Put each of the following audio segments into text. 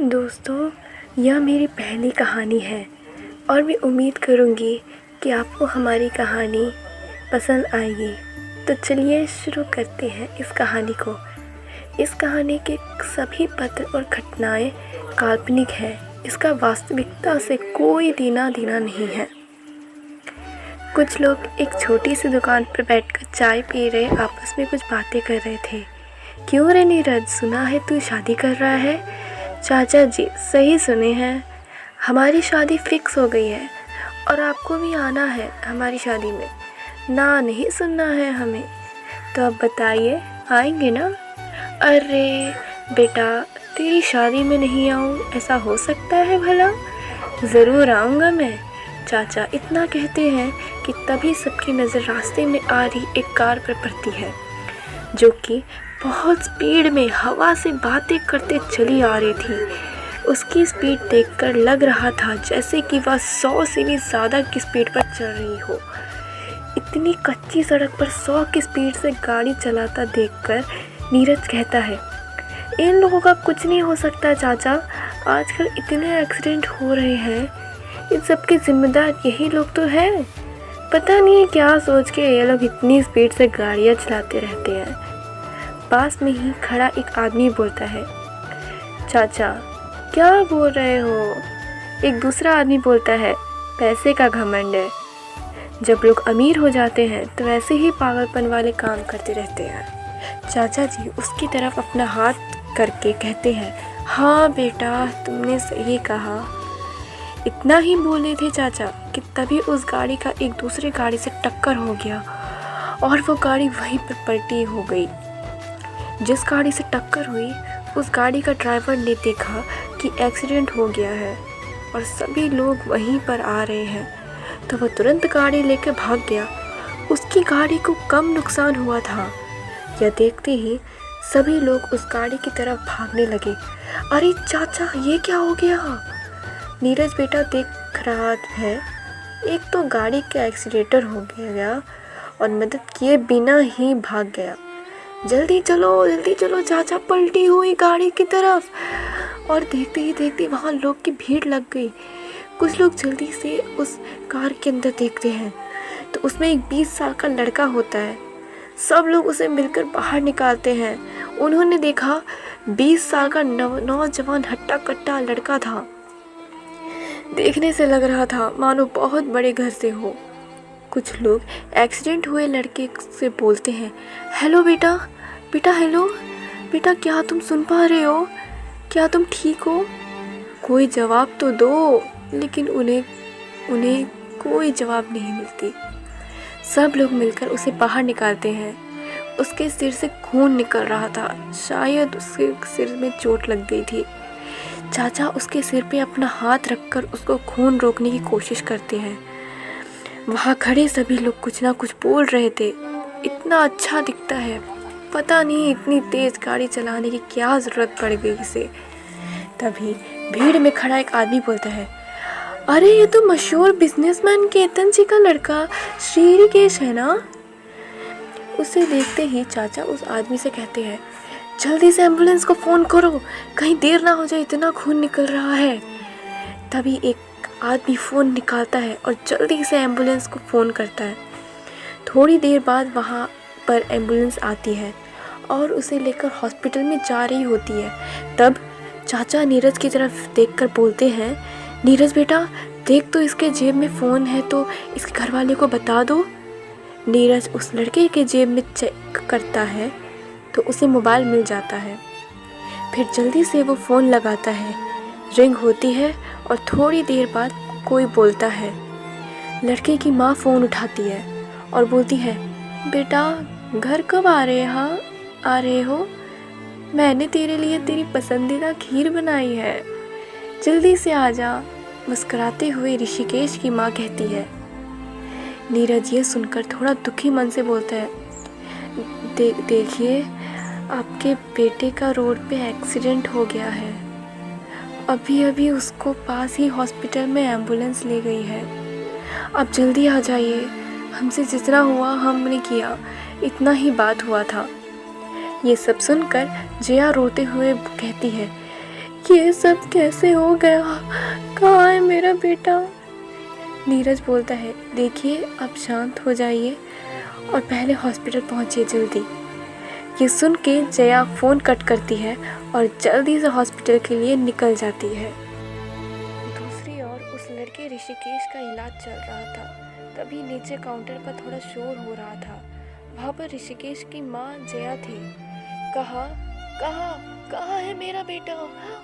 दोस्तों, यह मेरी पहली कहानी है और मैं उम्मीद करूँगी कि आपको हमारी कहानी पसंद आएगी। तो चलिए शुरू करते हैं इस कहानी को। इस कहानी के सभी पात्र और घटनाएं काल्पनिक हैं। इसका वास्तविकता से कोई लेना देना नहीं है। कुछ लोग एक छोटी सी दुकान पर बैठकर चाय पी रहे आपस में कुछ बातें कर रहे थे। क्यों रे नीरज, सुना है तू शादी कर रहा है? चाचा जी सही सुने हैं, हमारी शादी फिक्स हो गई है और आपको भी आना है हमारी शादी में। ना नहीं सुनना है हमें, तो अब बताइए आएंगे ना? अरे बेटा, तेरी शादी में नहीं आऊँ ऐसा हो सकता है भला? ज़रूर आऊँगा मैं, चाचा इतना कहते हैं कि तभी सबकी नज़र रास्ते में आ रही एक कार पर पड़ती है जो कि बहुत स्पीड में हवा से बातें करते चली आ रही थी। उसकी स्पीड देखकर लग रहा था जैसे कि वह 100 से भी ज़्यादा की स्पीड पर चल रही हो। इतनी कच्ची सड़क पर 100 की स्पीड से गाड़ी चलाता देखकर नीरज कहता है, इन लोगों का कुछ नहीं हो सकता चाचा, आजकल इतने एक्सीडेंट हो रहे हैं, इन सब के जिम्मेदार यही लोग तो हैं। पता नहीं क्या सोच के ये लोग इतनी स्पीड से गाड़ियाँ चलाते रहते हैं। पास में ही खड़ा एक आदमी बोलता है, चाचा क्या बोल रहे हो? एक दूसरा आदमी बोलता है, पैसे का घमंड है। जब लोग अमीर हो जाते हैं तो वैसे ही पागलपन वाले काम करते रहते हैं। चाचा जी उसकी तरफ अपना हाथ करके कहते हैं, हाँ बेटा तुमने सही कहा। इतना ही बोले थे चाचा कि तभी उस गाड़ी का एक दूसरे गाड़ी से टक्कर हो गया और वो गाड़ी वहीं पर पलटी हो गई। जिस गाड़ी से टक्कर हुई उस गाड़ी का ड्राइवर ने देखा कि एक्सीडेंट हो गया है और सभी लोग वहीं पर आ रहे हैं, तो वह तुरंत गाड़ी लेकर भाग गया। उसकी गाड़ी को कम नुकसान हुआ था। यह देखते ही सभी लोग उस गाड़ी की तरफ भागने लगे। अरे चाचा ये क्या हो गया? नीरज बेटा देख रहा है, एक तो गाड़ी का एक्सीडेंटर हो गया और मदद किए बिना ही भाग गया। जल्दी चलो चाचा, पलटी हुई गाड़ी की तरफ। और देखते ही देखते वहाँ लोग की भीड़ लग गई। कुछ लोग जल्दी से उस कार के अंदर देखते हैं तो उसमें एक 20 साल का लड़का होता है। सब लोग उसे मिलकर बाहर निकालते हैं। उन्होंने देखा 20 साल का नौजवान हट्टा कट्टा लड़का था। देखने से लग रहा था मानो बहुत बड़े घर से हो। कुछ लोग एक्सीडेंट हुए लड़के से बोलते हैं, हेलो बेटा हेलो बेटा, क्या तुम सुन पा रहे हो? क्या तुम ठीक हो? कोई जवाब तो दो। लेकिन उन्हें कोई जवाब नहीं मिलती। सब लोग मिलकर उसे बाहर निकालते हैं। उसके सिर से खून निकल रहा था, शायद उसके सिर में चोट लग गई थी। चाचा उसके सिर पे अपना हाथ रखकर उसको खून रोकने की कोशिश करते हैं। वहाँ खड़े सभी लोग कुछ ना कुछ बोल रहे थे। इतना अच्छा दिखता है, पता नहीं इतनी तेज़ गाड़ी चलाने की क्या ज़रूरत पड़ गई इसे। तभी भीड़ में खड़ा एक आदमी बोलता है, अरे ये तो मशहूर बिजनेसमैन केतन जी का लड़का श्रीकेश है ना? उसे देखते ही चाचा उस आदमी से कहते हैं, जल्दी से एम्बुलेंस को फ़ोन करो, कहीं देर ना हो जाए, इतना खून निकल रहा है। तभी एक आदमी फ़ोन निकालता है और जल्दी से एम्बुलेंस को फ़ोन करता है। थोड़ी देर बाद वहाँ पर एम्बुलेंस आती है और उसे लेकर हॉस्पिटल में जा रही होती है। तब चाचा नीरज की तरफ देखकर बोलते हैं, नीरज बेटा देख तो इसके जेब में फ़ोन है, तो इसके घर वाले को बता दो। नीरज उस लड़के के जेब में चेक करता है तो उसे मोबाइल मिल जाता है। फिर जल्दी से वो फ़ोन लगाता है, रिंग होती है और थोड़ी देर बाद कोई बोलता है। लड़के की माँ फ़ोन उठाती है और बोलती है, बेटा घर कब आ रहे हो? मैंने तेरे लिए तेरी पसंदीदा खीर बनाई है, जल्दी से आ जा। मुस्कुराते हुए ऋषिकेश की माँ कहती है। नीरज ये सुनकर थोड़ा दुखी मन से बोलता है, देखिए आपके बेटे का रोड पे एक्सीडेंट हो गया है, अभी उसको पास ही हॉस्पिटल में एम्बुलेंस ले गई है। आप जल्दी आ जाइए, हमसे जितना हुआ हमने किया, इतना ही बात हुआ था। ये सब सुनकर जया रोते हुए कहती है, ये सब कैसे हो गया? कहाँ है मेरा बेटा? नीरज बोलता है, देखिए आप शांत हो जाइए और पहले हॉस्पिटल पहुंचिए जल्दी। ये सुन के जया फ़ोन कट करती है और जल्दी से हॉस्पिटल के लिए निकल जाती है। दूसरी ओर उस लड़के ऋषिकेश का इलाज चल रहा था। तभी नीचे काउंटर पर थोड़ा शोर हो रहा था। वहाँ पर ऋषिकेश की माँ जया थी। कहाँ कहाँ कहाँ है मेरा बेटा?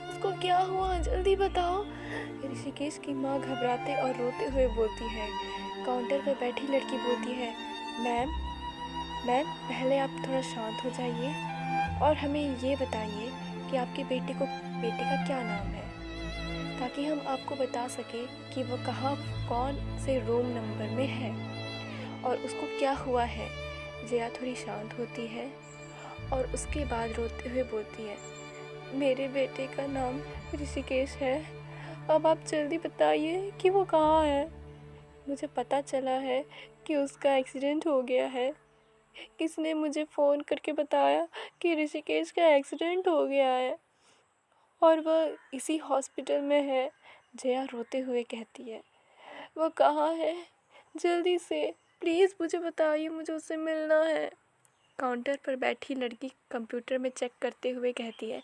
उसको क्या हुआ? जल्दी बताओ। ऋषिकेश की माँ घबराते और रोते हुए बोलती है। काउंटर पर बैठी लड़की बोलती है, मैम मैम पहले आप थोड़ा शांत हो जाइए और हमें ये बताइए कि आपके बेटे का क्या नाम है, ताकि हम आपको बता सकें कि वो कहाँ कौन से रूम नंबर में है और उसको क्या हुआ है। जया थोड़ी शांत होती है और उसके बाद रोते हुए बोलती है, मेरे बेटे का नाम ऋषिकेश है। अब आप जल्दी बताइए कि वो कहाँ है। मुझे पता चला है कि उसका एक्सीडेंट हो गया है। किसने मुझे फ़ोन करके बताया कि ऋषिकेश का एक्सीडेंट हो गया है और वह इसी हॉस्पिटल में है। जया रोते हुए कहती है, वो कहाँ है? जल्दी से प्लीज़ मुझे बताइए, मुझे उससे मिलना है। काउंटर पर बैठी लड़की कंप्यूटर में चेक करते हुए कहती है,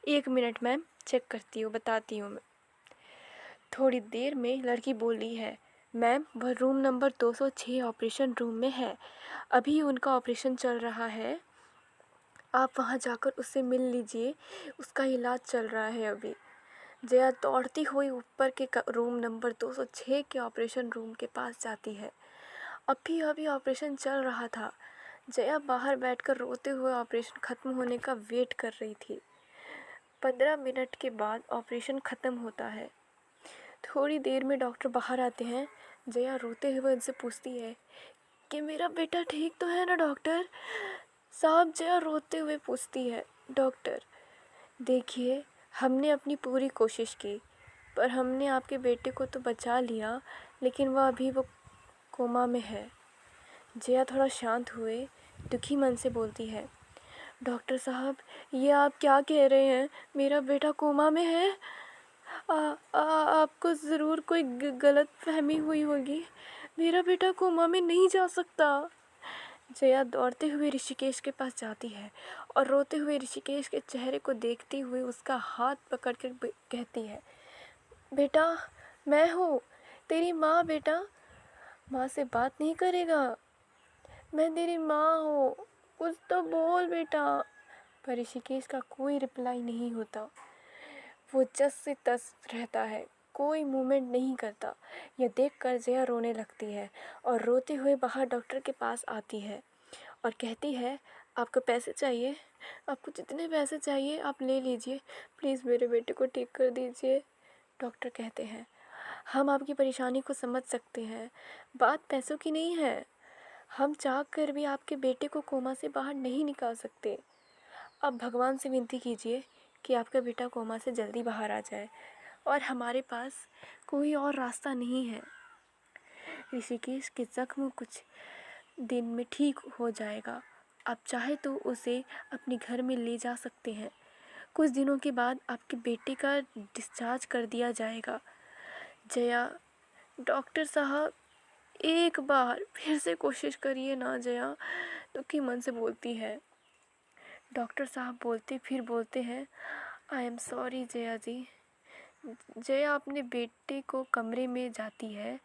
1 मिनट मैम, चेक करती हूँ, बताती हूँ मैं। थोड़ी देर में लड़की बोली है, मैम वह रूम नंबर 206 ऑपरेशन रूम में है। अभी उनका ऑपरेशन चल रहा है। आप वहाँ जाकर उससे मिल लीजिए, उसका इलाज चल रहा है अभी। जया दौड़ती हुई ऊपर के रूम नंबर 206 के ऑपरेशन रूम के पास जाती है। अभी ऑपरेशन चल रहा था। जया बाहर बैठकर रोते हुए ऑपरेशन ख़त्म होने का वेट कर रही थी। 15 मिनट के बाद ऑपरेशन ख़त्म होता है। थोड़ी देर में डॉक्टर बाहर आते हैं। जया रोते हुए उनसे पूछती है कि मेरा बेटा ठीक तो है ना डॉक्टर साहब? जया रोते हुए पूछती है, डॉक्टर देखिए, हमने अपनी पूरी कोशिश की, पर हमने आपके बेटे को तो बचा लिया, लेकिन वह अभी वो कोमा में है। जया थोड़ा शांत हुए दुखी मन से बोलती है, डॉक्टर साहब ये आप क्या कह रहे हैं? मेरा बेटा कोमा में है? आपको ज़रूर कोई गलत फहमी हुई होगी। मेरा बेटा कोमा में नहीं जा सकता। जया दौड़ते हुए ऋषिकेश के पास जाती है और रोते हुए ऋषिकेश के चेहरे को देखते हुए उसका हाथ पकड़कर कहती है, बेटा मैं हूँ तेरी माँ। बेटा माँ से बात नहीं करेगा? मैं तेरी माँ हूँ, कुछ तो बोल बेटा। पर ऋषिकेश का कोई रिप्लाई नहीं होता। वो जस से तस रहता है, कोई मूवमेंट नहीं करता। यह देखकर जया रोने लगती है और रोते हुए बाहर डॉक्टर के पास आती है और कहती है, आपको पैसे चाहिए? आपको जितने पैसे चाहिए आप ले लीजिए, प्लीज़ मेरे बेटे को ठीक कर दीजिए। डॉक्टर कहते हैं, हम आपकी परेशानी को समझ सकते हैं, बात पैसों की नहीं है। हम चाह कर भी आपके बेटे को कोमा से बाहर नहीं निकाल सकते। अब भगवान से विनती कीजिए कि आपका बेटा कोमा से जल्दी बाहर आ जाए, और हमारे पास कोई और रास्ता नहीं है। ऋषिकेश के ज़ख्म कुछ दिन में ठीक हो जाएगा। आप चाहे तो उसे अपने घर में ले जा सकते हैं। कुछ दिनों के बाद आपके बेटे का डिस्चार्ज कर दिया जाएगा। जया, डॉक्टर साहब एक बार फिर से कोशिश करिए ना जया, दुखी मन से बोलती है। डॉक्टर साहब बोलते हैं, आई एम सॉरी जया जी। जया अपने बेटे को कमरे में जाती है।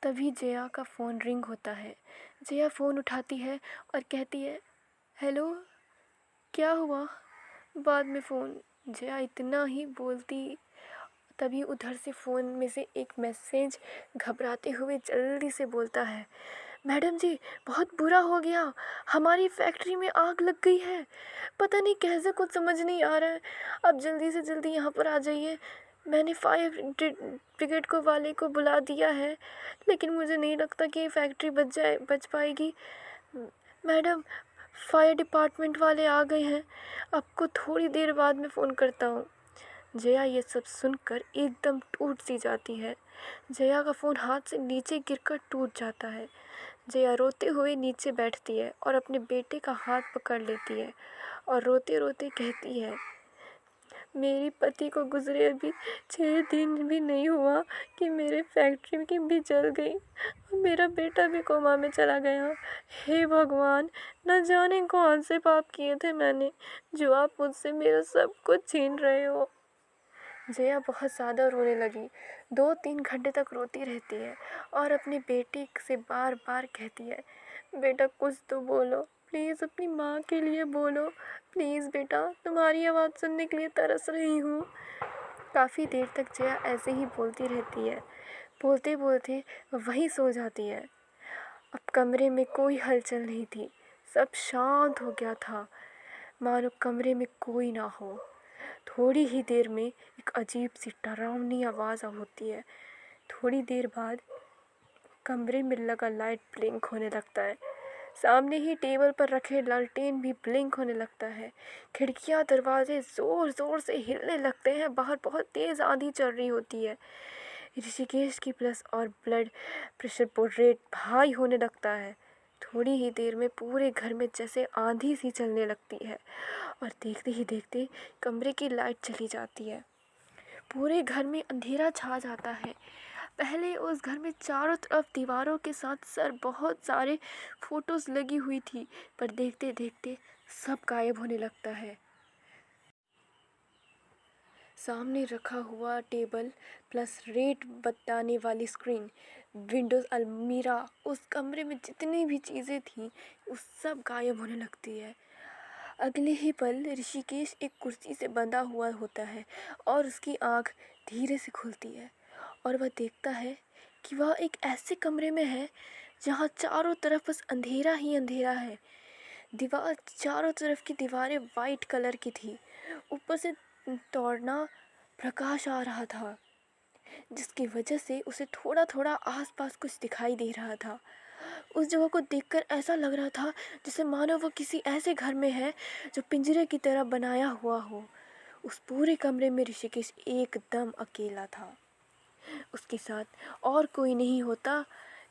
तभी जया का फ़ोन रिंग होता है। जया फ़ोन उठाती है और कहती है, हेलो क्या हुआ? बाद में फ़ोन। जया इतना ही बोलती, तभी उधर से फ़ोन में से एक मैसेज घबराते हुए जल्दी से बोलता है, मैडम जी बहुत बुरा हो गया, हमारी फैक्ट्री में आग लग गई है। पता नहीं कैसे, कुछ समझ नहीं आ रहा है। आप जल्दी से जल्दी यहाँ पर आ जाइए। मैंने फायर ब्रिगेड को वाले को बुला दिया है, लेकिन मुझे नहीं लगता कि ये फैक्ट्री बच पाएगी। मैडम फायर डिपार्टमेंट वाले आ गए हैं, आपको थोड़ी देर बाद में फ़ोन करता हूँ। जया ये सब सुनकर एकदम टूट सी जाती है। जया का फ़ोन हाथ से नीचे गिरकर टूट जाता है। जया रोते हुए नीचे बैठती है और अपने बेटे का हाथ पकड़ लेती है और रोते रोते कहती है, मेरे पति को गुजरे अभी 6 दिन भी नहीं हुआ कि मेरे फैक्ट्री की भी जल गई और मेरा बेटा भी कोमा में चला गया। हे भगवान, न जाने कौन से पाप किए थे मैंने, जो आप मुझसे मेरा सब कुछ छीन रहे हो। जया बहुत ज़्यादा रोने लगी। 2-3 घंटे तक रोती रहती है और अपने बेटे से बार बार कहती है, बेटा कुछ तो बोलो, प्लीज़ अपनी माँ के लिए बोलो, प्लीज़ बेटा, तुम्हारी आवाज़ सुनने के लिए तरस रही हूँ। काफ़ी देर तक जया ऐसे ही बोलती रहती है। बोलते बोलते वहीं सो जाती है। अब कमरे में कोई हलचल नहीं थी, सब शांत हो गया था, मानो कमरे में कोई ना हो। थोड़ी ही देर में एक अजीब सी डरावनी आवाज़ होती है। थोड़ी देर बाद कमरे में लगा लाइट ब्लिंक होने लगता है। सामने ही टेबल पर रखे लालटेन भी ब्लिंक होने लगता है। खिड़कियां दरवाजे ज़ोर ज़ोर से हिलने लगते हैं। बाहर बहुत तेज़ आंधी चल रही होती है। ऋषिकेश की प्लस और ब्लड प्रेशर रेट हाई होने लगता है। थोड़ी ही देर में पूरे घर में जैसे आंधी सी चलने लगती है और देखते ही देखते कमरे की लाइट चली जाती है। पूरे घर में अंधेरा छा जाता है। पहले उस घर में चारों तरफ दीवारों के साथ बहुत सारे फोटोज़ लगी हुई थी, पर देखते देखते सब गायब होने लगता है। सामने रखा हुआ टेबल प्लस रेट बताने वाली स्क्रीन, विंडोज़, अलमीरा, उस कमरे में जितनी भी चीज़ें थीं वो सब गायब होने लगती है। अगले ही पल ऋषिकेश एक कुर्सी से बंधा हुआ होता है और उसकी आँख धीरे से खुलती है और वह देखता है कि वह एक ऐसे कमरे में है जहाँ चारों तरफ बस अंधेरा ही अंधेरा है। चारों तरफ की दीवारें वाइट कलर की थी। ऊपर से तोड़ना प्रकाश आ रहा था, जिसकी वजह से उसे थोड़ा थोड़ा आसपास कुछ दिखाई दे रहा था। उस जगह को देखकर ऐसा लग रहा था जैसे मानो वो किसी ऐसे घर में है जो पिंजरे की तरह बनाया हुआ हो। उस पूरे कमरे में ऋषिकेश एकदम अकेला था। उसके साथ और कोई नहीं होता।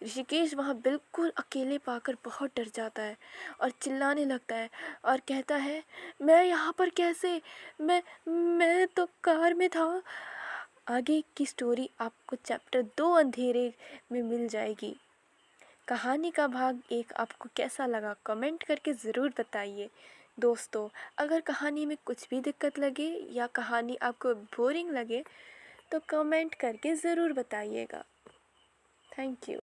ऋषिकेश वहाँ बिल्कुल अकेले पाकर बहुत डर जाता है और चिल्लाने लगता है और कहता है, मैं यहाँ पर कैसे, मैं तो कार में था। आगे की स्टोरी आपको चैप्टर 2 अंधेरे में मिल जाएगी। कहानी का भाग 1 आपको कैसा लगा कमेंट करके ज़रूर बताइए। दोस्तों, अगर कहानी में कुछ भी दिक्कत लगे या कहानी आपको बोरिंग लगे तो कमेंट करके ज़रूर बताइएगा। Thank you.